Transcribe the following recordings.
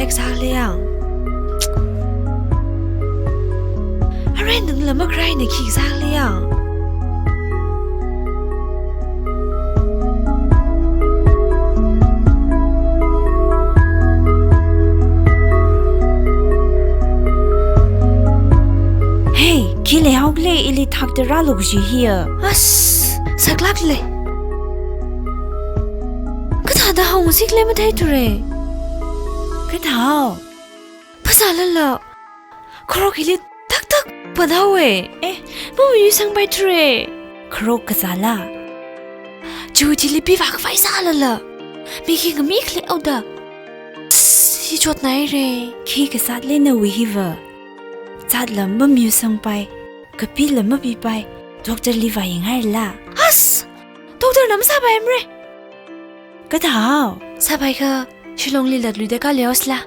กซาเลยอ่ะอะไรหนึ่งละเมื่อใครเนี่ยขี้ซาเลยอ่ะขี้เลยเอาเลยอิลิทักเดราลูกจีเฮียสักลักเลยก็ถ้าดาวสิกเลยไม่ได้ทุเรก็ดาวภาษาละละครกิลิทักปะดาวไม่มีสังไปทุเรครกษาละจูจิลิปีวักไฟซาละมีขี้ก็มีคลิเอาดาที่จดไหนเรขี้กษาเล่นวิฮิวจัดละไม่มีสังไปก็ปีละไม่ปีไปด็อกเตอร์ลีวายังไงล่ะด็อกเตอร์น้ำสบายมั้ยก็ดาวสบายก็ชิลงลีลัดลุยเด็กก็เลี้ยวสละ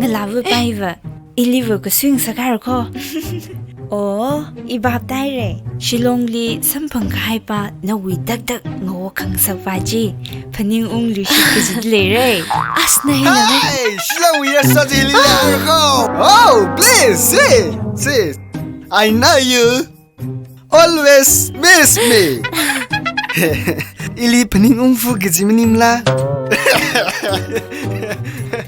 งั้นลาไปวะอีลีวก็สวิงสักการ์ก็โอ้อีบาบได้เลยชิลงลีสัมพันธ์กับไฮปะนาวิดักงอขังสักวาจีพนิงองลุชิกจิตเลยนั่นละมั้ย Hey, Shilong yesterday Oh, please, see. I know you always miss me. Ili pening ungfu gezimenim la.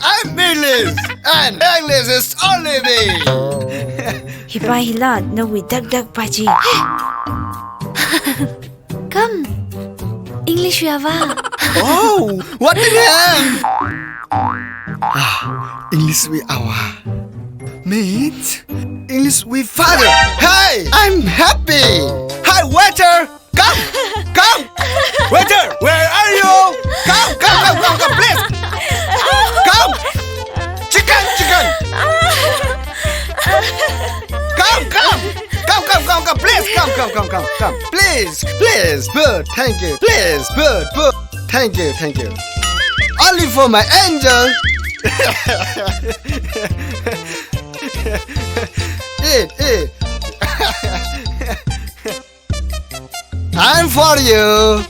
I'm English, and English is only me. Hipa hila nawi dak paji. Come, English yava. Oh, what the hell? English with our mate. English with father. Hey, I'm happy. Hi, waiter. Come. Waiter, where are you? Come, please. Come. Chicken. Come, please. Come. Please, bird. Thank you. Please, bird. Thank you. Only for my angel. Eat. I'm for you.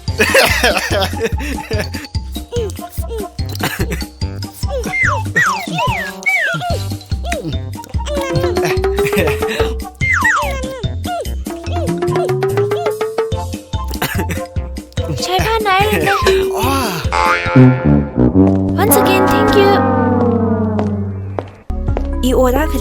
Chai pa nai le. Once again, thank you. I order ka